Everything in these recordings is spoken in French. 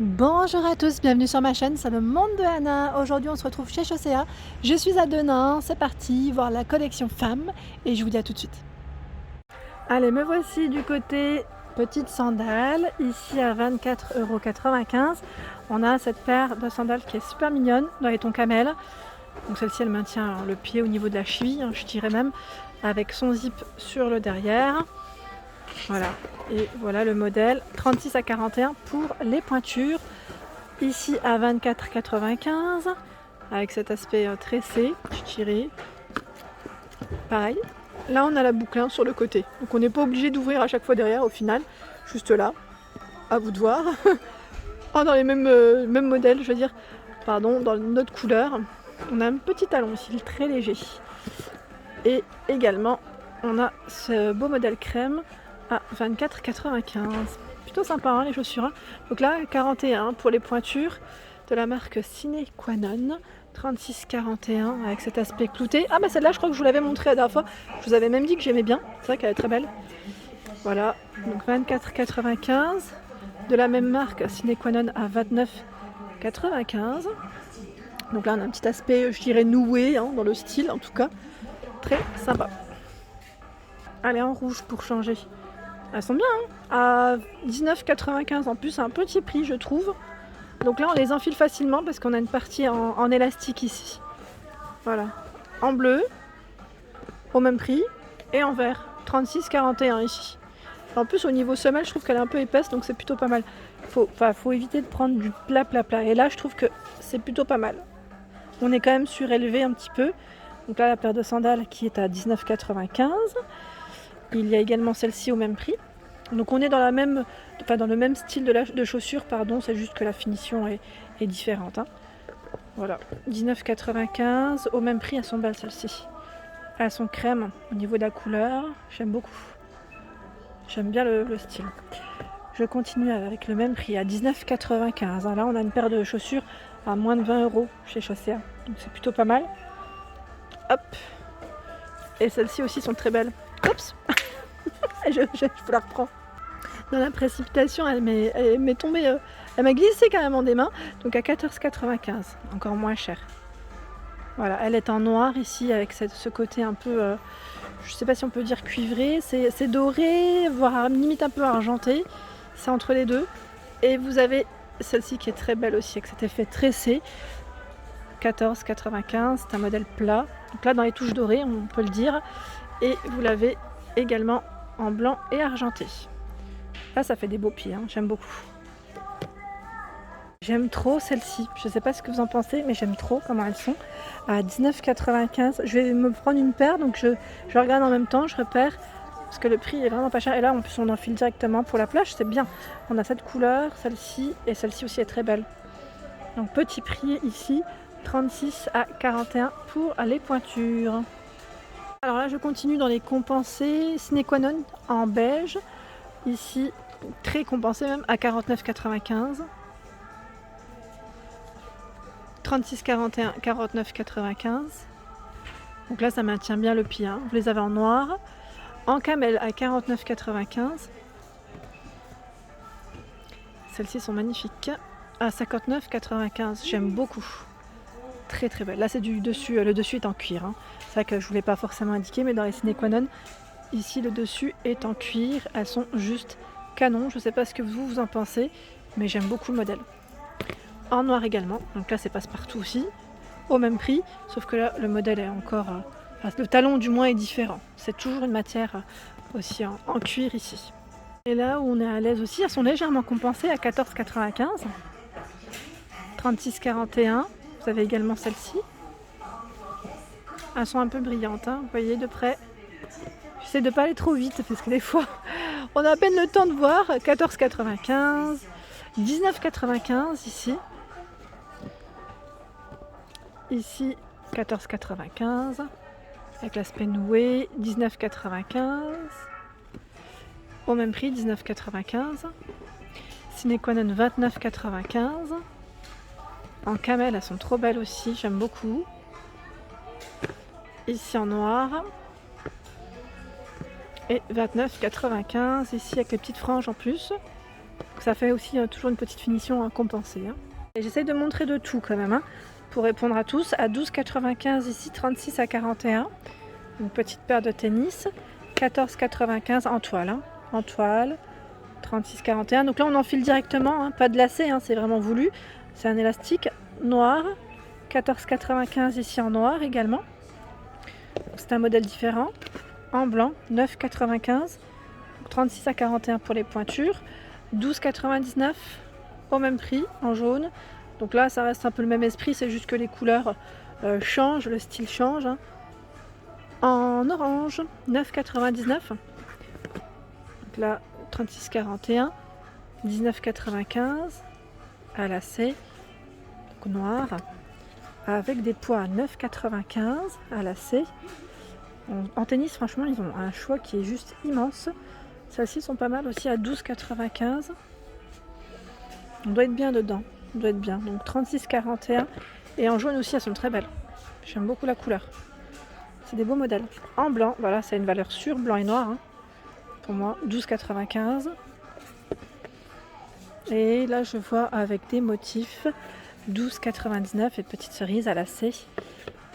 Bonjour à tous, bienvenue sur ma chaîne, c'est le monde de Anna. Aujourd'hui on se retrouve chez Chaussea. Je suis à Denain, c'est parti, voir la collection femmes et je vous dis à tout de suite. Allez, me voici du côté petite sandale, ici à 24,95 €. On a cette paire de sandales qui est super mignonne, dans les tons camel. Donc celle-ci elle maintient le pied au niveau de la cheville, je dirais même, avec son zip sur le derrière. Voilà, et voilà le modèle 36 à 41 pour les pointures. Ici à 24,95 € avec cet aspect tressé, je dirais. Pareil. Là on a la boucle sur le côté, donc on n'est pas obligé d'ouvrir à chaque fois derrière au final, juste là, à vous de voir. Dans les mêmes modèles, je veux dire, pardon, dans notre couleur. On a un petit talon ici, très léger. Et également, on a ce beau modèle crème à 24,95 €. Plutôt sympa hein, les chaussures. Donc là, 41 pour les pointures de la marque Sine Qua Non. 36,41 avec cet aspect clouté. Ah bah celle-là, je crois que je vous l'avais montré la dernière fois. Je vous avais même dit que j'aimais bien. C'est vrai qu'elle est très belle. Voilà, donc 24,95. De la même marque Sine Qua Non à 29,95. Donc là, on a un petit aspect, je dirais, noué hein, dans le style en tout cas. Très sympa. Allez, en rouge pour changer. Elles sont bien, hein, à 19,95 en plus, un petit prix je trouve. Donc là on les enfile facilement parce qu'on a une partie en élastique ici. Voilà, en bleu, au même prix, et en vert, 36,41 ici. En plus au niveau semelle je trouve qu'elle est un peu épaisse donc c'est plutôt pas mal. Faut éviter de prendre du plat. Et là je trouve que c'est plutôt pas mal. On est quand même surélevé un petit peu. Donc là la paire de sandales qui est à 19,95 €. Il y a également celle-ci au même prix. Donc on est dans le même style de chaussures, pardon, c'est juste que la finition est différente. Hein. Voilà, 19,95 € au même prix, elles sont belles celles-ci. Elles sont crème au niveau de la couleur, j'aime beaucoup. J'aime bien le style. Je continue avec le même prix à 19,95 €. Là on a une paire de chaussures à moins de 20 € chez Chaussea, donc c'est plutôt pas mal. Hop. Et celles-ci aussi sont très belles. Oups. je vous la reprends. Dans la précipitation, elle m'est tombée, elle m'a glissé carrément des mains, donc à 14,95 €, encore moins cher. Voilà, elle est en noir ici avec ce côté un peu, je sais pas si on peut dire cuivré, c'est doré, voire limite un peu argenté, c'est entre les deux. Et vous avez celle-ci qui est très belle aussi avec cet effet tressé, 14,95 €, c'est un modèle plat, donc là dans les touches dorées on peut le dire, et vous l'avez également en blanc et argenté. Là ça fait des beaux pieds, hein, j'aime beaucoup. J'aime trop celle-ci, je sais pas ce que vous en pensez mais j'aime trop comment elles sont. À 19,95 €, je vais me prendre une paire donc je regarde en même temps, je repère parce que le prix est vraiment pas cher. Et là en plus on enfile directement pour la plage, c'est bien. On a cette couleur, celle-ci et celle-ci aussi est très belle. Donc petit prix ici, 36 à 41 € pour les pointures. Alors là je continue dans les compensés Sine Qua Non en beige, ici très compensé même à 49,95 €. 36,41 €, 49,95 €. Donc là ça maintient bien le pied, hein. Vous les avez en noir, en camel à 49,95 €. Celles-ci sont magnifiques, à 59,95 €. J'aime beaucoup, très très belle. Là c'est du dessus, le dessus est en cuir, hein. C'est vrai que je voulais pas forcément indiquer, mais dans les Sine Qua Non, ici le dessus est en cuir. Elles sont juste canon. Je sais pas ce que vous en pensez, mais j'aime beaucoup le modèle. En noir également, donc là c'est passe-partout aussi, au même prix, sauf que là le modèle est encore, le talon du moins est différent. C'est toujours une matière aussi en cuir ici. Et là où on est à l'aise aussi, elles sont légèrement compensées à 14,95 €. 36,41 €. Vous avez également celle-ci. Elles sont un peu brillantes, hein, vous voyez de près. J'essaie de pas aller trop vite parce que des fois on a à peine le temps de voir. 14,95 €, 19,95 € ici. Ici 14,95 € avec l'aspect noué, 19,95 €. Au même prix, 19,95 €. Sine Qua Non 29,95 €. En camel, elles sont trop belles aussi, j'aime beaucoup. Ici en noir. Et 29,95 € ici avec les petites franges en plus. Donc ça fait aussi toujours une petite finition compensée. Hein. Et j'essaye de montrer de tout quand même, hein, pour répondre à tous. À 12,95 ici, 36 à 41. Une petite paire de tennis. 14,95 en toile. Hein. En toile. 36,41. Donc là on enfile directement, hein, pas de lacet, hein, c'est vraiment voulu. C'est un élastique noir. 14,95 ici en noir également. C'est un modèle différent. En blanc, 9,95. 36 à 41 pour les pointures. 12,99 au même prix en jaune. Donc là ça reste un peu le même esprit, c'est juste que les couleurs changent, le style change. Hein. En orange, 9,99. Donc là 36,41. 19,95 à lacet, donc noir, avec des poids 9,95 à lacet. En tennis, franchement, ils ont un choix qui est juste immense. Celles-ci sont pas mal aussi à 12,95. On doit être bien dedans, on doit être bien. Donc 36,41 et en jaune aussi, elles sont très belles. J'aime beaucoup la couleur. C'est des beaux modèles. En blanc, voilà, c'est une valeur sûre, blanc et noir. Hein. Pour moi, 12,95. Et là, je vois avec des motifs 12,99 et petites cerises à lacet.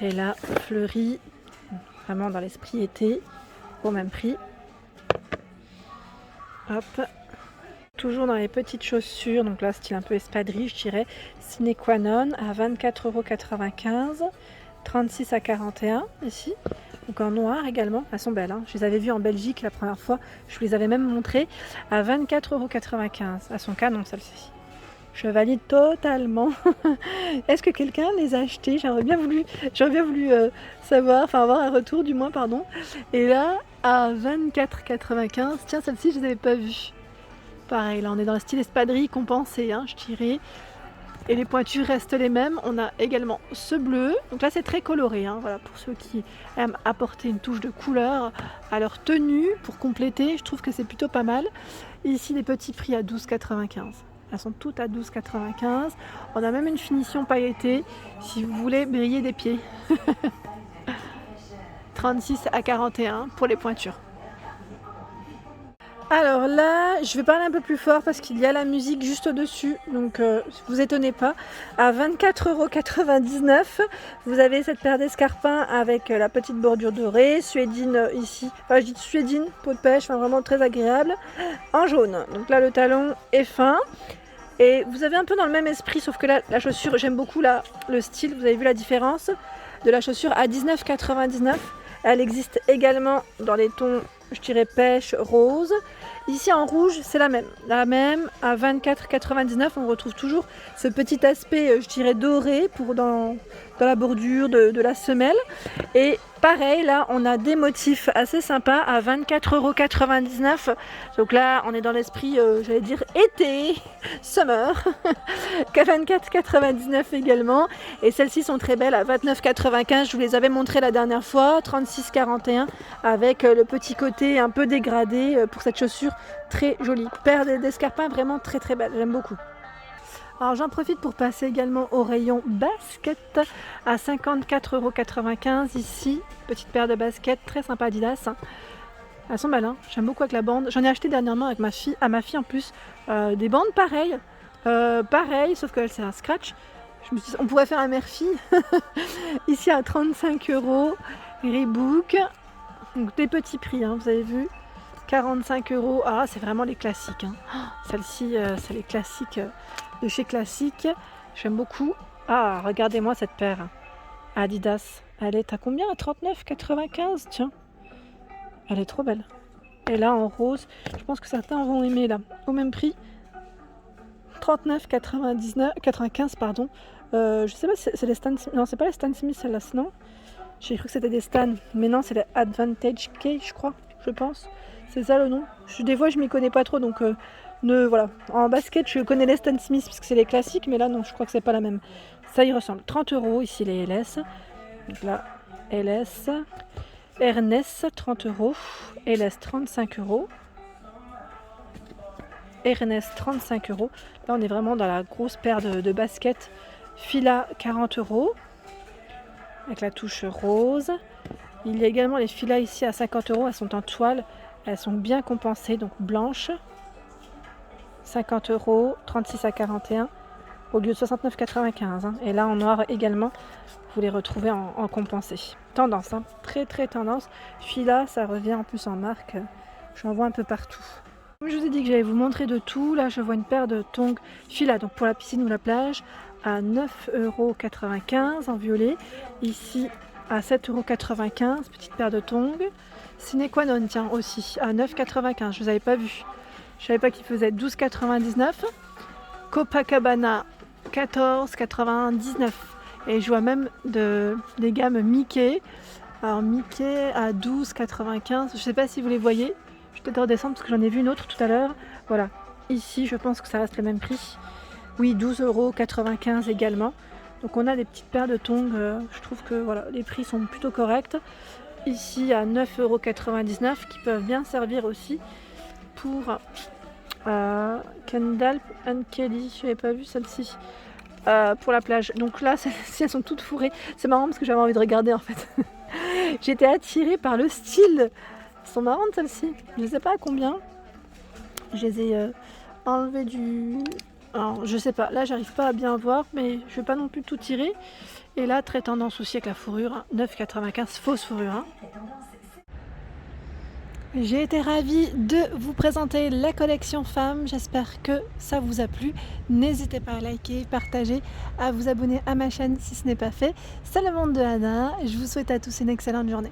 Et là, fleurie, vraiment dans l'esprit été, au même prix. Hop. Toujours dans les petites chaussures, donc là, style un peu espadrille, je dirais. Sine qua non à 24,95 €. 36 à 41 ici. Donc en noir également, elles sont belles. Hein. Je les avais vues en Belgique la première fois. Je vous les avais même montrées à 24,95 €. Elles sont canon celles-ci. Je valide totalement. Est-ce que quelqu'un les a achetées? J'aurais bien voulu savoir, enfin avoir un retour du moins, pardon. Et là, à 24,95 €, tiens, celle-ci, je ne les avais pas vues. Pareil, là on est dans le style espadrille compensé, hein, je dirais. Et les pointures restent les mêmes. On a également ce bleu. Donc là c'est très coloré, hein, voilà, pour ceux qui aiment apporter une touche de couleur à leur tenue pour compléter. Je trouve que c'est plutôt pas mal. Ici les petits prix à 12,95 €. Elles sont toutes à 12,95 €. On a même une finition pailletée si vous voulez briller des pieds. 36 à 41 pour les pointures. Alors là, je vais parler un peu plus fort parce qu'il y a la musique juste au-dessus, donc vous étonnez pas. À 24,99 €, vous avez cette paire d'escarpins avec la petite bordure dorée, suédine ici, enfin je dis suédine, peau de pêche, enfin vraiment très agréable, en jaune. Donc là le talon est fin. Et vous avez un peu dans le même esprit, sauf que là, la chaussure, j'aime beaucoup le style, vous avez vu la différence de la chaussure à 19,99 €. Elle existe également dans les tons, je dirais, pêche, rose. Ici en rouge, c'est la même. La même, à 24,99 €, on retrouve toujours ce petit aspect, je dirais, doré dans la bordure de la semelle. Et pareil, là, on a des motifs assez sympas à 24,99 €. Donc là, on est dans l'esprit, j'allais dire, été, summer, qu'à 24,99 € également. Et celles-ci sont très belles à 29,95 €. Je vous les avais montrées la dernière fois, 36,41 € avec le petit côté un peu dégradé pour cette chaussure très jolie. Paire d'escarpins vraiment très très belle, j'aime beaucoup. Alors j'en profite pour passer également au rayon basket à 54,95 € ici. Petite paire de baskets très sympa Adidas. Hein. Elles sont belles, hein. J'aime beaucoup avec la bande. J'en ai acheté dernièrement avec ma fille en plus des bandes pareilles. Sauf que c'est un scratch. Je me suis dit, on pourrait faire un mère-fille. Ici à 35 €. Reebok. Donc des petits prix, hein, vous avez vu. 45 €. Ah, c'est vraiment les classiques. Hein. Celle-ci, c'est les classiques de chez Classique. J'aime beaucoup. Ah, regardez-moi cette paire. Adidas. Elle est à combien? À 39,95 €. Tiens. Elle est trop belle. Et là, en rose. Je pense que certains vont aimer là. Au même prix. 39,95 €, pardon. Je sais pas si c'est les Stan Smith. Non, c'est pas les Stan Smith celle-là, non. J'ai cru que c'était des Stan. Mais non, c'est les Advantage K, je crois. Je pense. C'est ça le nom. Des fois, je m'y connais pas trop, donc voilà. En basket, je connais les Stan Smith puisque c'est les classiques, mais là, non, je crois que c'est pas la même. Ça y ressemble. 30 € ici les LS. Donc là, LS. Ernest, 30 €. LS, 35 €. Ernest, 35 €. Là, on est vraiment dans la grosse paire de baskets. Fila, 40 €. Avec la touche rose. Il y a également les filas ici à 50 €. Elles sont en toile. Elles sont bien compensées, donc blanches. 50 €, 36 à 41 au lieu de 69,95 hein. Et là en noir également, vous les retrouvez en compensé. Tendance, hein, très tendance. Celui-là, ça revient en plus en marque. J'en vois un peu partout. Comme je vous ai dit que j'allais vous montrer de tout, là je vois une paire de tongs Fila, donc pour la piscine ou la plage, à 9,95 € en violet. Ici à 7,95 €, petite paire de tongs. Sine qua non, tiens, aussi à 9,95 €, je ne vous avais pas vu. Je ne savais pas qu'il faisait 12,99 €. Copacabana 14,99 €. Et je vois même des gammes Mickey. Alors Mickey à 12,95 €. Je ne sais pas si vous les voyez. Je vais peut-être redescendre parce que j'en ai vu une autre tout à l'heure. Voilà. Ici, je pense que ça reste le même prix. Oui, 12,95 € également. Donc on a des petites paires de tongs. Je trouve que voilà, les prix sont plutôt corrects. Ici à 9,99 € qui peuvent bien servir aussi pour Kendall and Kelly. Je n'avais pas vu celle-ci. Pour la plage. Donc là, celles-ci, elles sont toutes fourrées. C'est marrant parce que j'avais envie de regarder en fait. J'étais attirée par le style. Elles sont marrantes celles-ci. Je ne sais pas à combien. Je les ai enlevées du... Alors je sais pas, là j'arrive pas à bien voir, mais je vais pas non plus tout tirer. Et là, très tendance aussi avec la fourrure, hein, 9,95 €, fausse fourrure. Hein. J'ai été ravie de vous présenter la collection femmes, j'espère que ça vous a plu. N'hésitez pas à liker, partager, à vous abonner à ma chaîne si ce n'est pas fait. C'est le monde de Anna, je vous souhaite à tous une excellente journée.